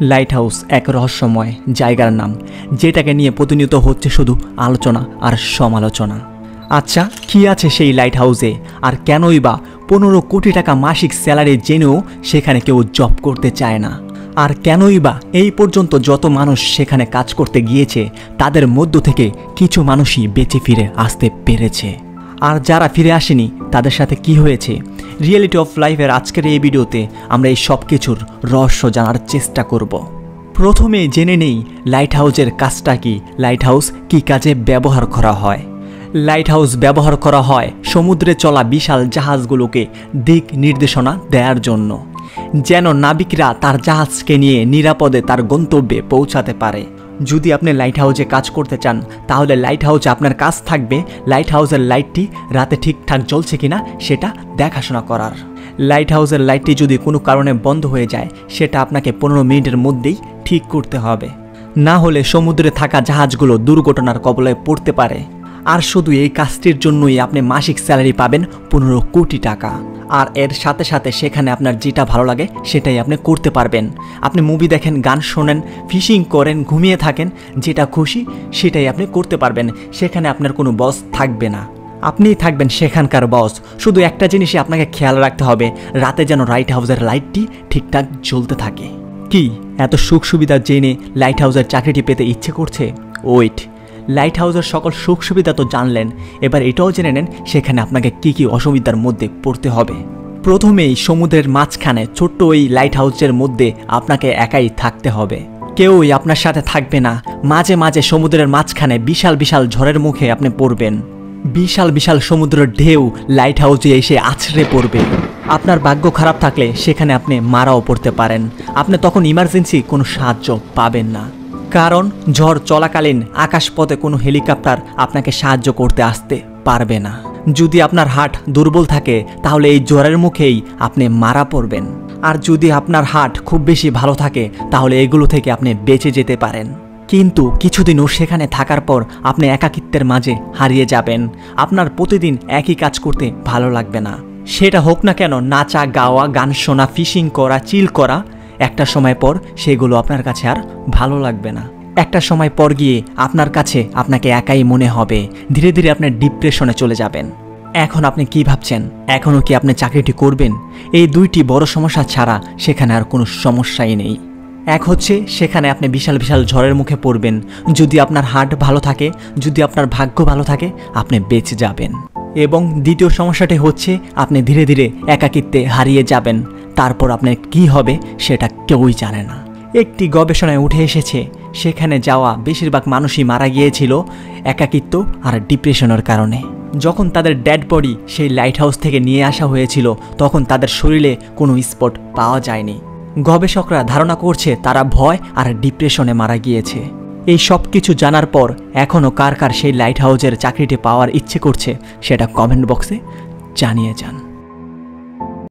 Light house এক রহস্যময় জায়গার নাম, যেটাকে নিয়ে প্রতিনিয়ত হচ্ছে শুধু আলোচনা আর সমালোচনা। আচ্ছা, কি আছে সেই লাইট হাউসে, আর কেনই বা 15 কোটি টাকা মাসিক স্যালারি জেনেও সেখানে কেউ জব করতে চায় না? আর কেনই বা এই পর্যন্ত যত মানুষ সেখানে কাজ করতে গিয়েছে তাদের মধ্য থেকে কিছু মানুষই বেঁচে ফিরে আসতে পেরেছে, আর যারা ফিরে আসেনি তাদের সাথে কি হয়েছে? রিয়েলিটি অফ লাইফের আজকের এই ভিডিওতে আমরা এই সব কিছুর রহস্য জানার চেষ্টা করব। প্রথমে জেনে নেই লাইট হাউসের কাজটা কি, লাইট হাউস কী কাজে ব্যবহার করা হয়। লাইট হাউস ব্যবহার করা হয় সমুদ্রে চলা বিশাল জাহাজগুলোকে দিক নির্দেশনা দেওয়ার জন্য, যেন নাবিকরা তার জাহাজকে নিয়ে নিরাপদে তার গন্তব্যে পৌঁছাতে পারে। যদি আপনি লাইট হাউসে কাজ করতে চান তাহলে লাইট হাউসে আপনার কাজ থাকবে লাইট হাউসের লাইটটি রাতে ঠিকঠাক জ্বলছে কিনা সেটা দেখাশোনা করার। লাইট হাউসের লাইটটি যদি কোনো কারণে বন্ধ হয়ে যায় সেটা আপনাকে 15 মিনিটের মধ্যেই ঠিক করতে হবে, না হলে সমুদ্রে থাকা জাহাজগুলো দুর্ঘটনার কবলে পড়তে পারে। আর শুধু এই কাজটির জন্যই আপনি মাসিক স্যালারি পাবেন 15 কোটি টাকা। আর এর সাথে সাথে সেখানে আপনার যেটা ভালো লাগে সেটাই আপনি করতে পারবেন। আপনি মুভি দেখেন, গান শোনেন, ফিশিং করেন, ঘুমিয়ে থাকেন, যেটা খুশি সেটাই আপনি করতে পারবেন। সেখানে আপনার কোনো বস থাকবে না, আপনিই থাকবেন সেখানকার বস। শুধু একটা জিনিসই আপনাকে খেয়াল রাখতে হবে, রাতে যেন লাইট হাউসের লাইটটি ঠিকঠাক জ্বলতে থাকে। কি এত সুখ সুবিধা জেনে লাইট হাউসের চাকরিটি পেতে ইচ্ছে করছে? ওয়েট, লাইট হাউসের সকল সুখ সুবিধা তো জানলেন, এবার এটাও জেনে নেন সেখানে আপনাকে কি কি অসুবিধার মধ্যে পড়তে হবে। প্রথমেই সমুদ্রের মাঝখানে ছোট্ট ওই লাইট হাউসের মধ্যে আপনাকে একাই থাকতে হবে, কেউই আপনার সাথে থাকবে না। মাঝে মাঝে সমুদ্রের মাঝখানে বিশাল বিশাল ঝড়ের মুখে আপনি পড়বেন, বিশাল বিশাল সমুদ্রের ঢেউ লাইট হাউসে এসে আছড়ে পড়বে। আপনার ভাগ্য খারাপ থাকলে সেখানে আপনি মারাও পড়তে পারেন। আপনি তখন ইমার্জেন্সি কোনো সাহায্য পাবেন না, কারণ ঝড় চলাকালীন আকাশপথে কোনো হেলিকপ্টার আপনাকে সাহায্য করতে আসতে পারবে না। যদি আপনার হার্ট দুর্বল থাকে তাহলে এই ঝড়ের মুখেই আপনি মারা পড়বেন। আর যদি আপনার হার্ট খুব বেশি ভালো থাকে তাহলে এগুলো থেকে আপনি বেঁচে যেতে পারেন। কিন্তু কিছুদিনও সেখানে থাকার পর আপনি একাকিত্বের মাঝে হারিয়ে যাবেন। আপনার প্রতিদিন একই কাজ করতে ভালো লাগবে না, সেটা হোক না কেন নাচা, গাওয়া, গান শোনা, ফিশিং করা, চিল করা। একটা সময় পর সেগুলো আপনার কাছে আর ভালো লাগবে না। একটা সময় পর গিয়ে আপনার কাছে আপনাকে একাই মনে হবে, ধীরে ধীরে আপনি ডিপ্রেশনে চলে যাবেন। এখন আপনি কি ভাবছেন, এখনও কি আপনি চাকরিটি করবেন? এই দুইটি বড় সমস্যা ছাড়া সেখানে আর কোনো সমস্যাই নেই। এক হচ্ছে সেখানে আপনি বিশাল বিশাল ঝড়ের মুখে পড়বেন। যদি আপনার হার্ট ভালো থাকে, যদি আপনার ভাগ্য ভালো থাকে, আপনি বেঁচে যাবেন। এবং দ্বিতীয় সমস্যাটি হচ্ছে আপনি ধীরে ধীরে একাকিত্বে হারিয়ে যাবেন। তারপর আপনার কি হবে সেটা কেউই জানে না। একটি গবেষণায় উঠে এসেছে সেখানে যাওয়া বেশিরভাগ মানুষই মারা গিয়েছিল একাকিত্ব আর ডিপ্রেশনের কারণে। যখন তাদের ডেড বডি সেই লাইট হাউস থেকে নিয়ে আসা হয়েছিল তখন তাদের শরীরে কোনো স্পট পাওয়া যায়নি। গবেষকরা ধারণা করছে তারা ভয় আর ডিপ্রেশনে মারা গিয়েছে। এই সব কিছু জানার পর এখনও কার কার সেই লাইট হাউসের চাকরিটি পাওয়ার ইচ্ছে করছে সেটা কমেন্ট বক্সে জানিয়ে যান।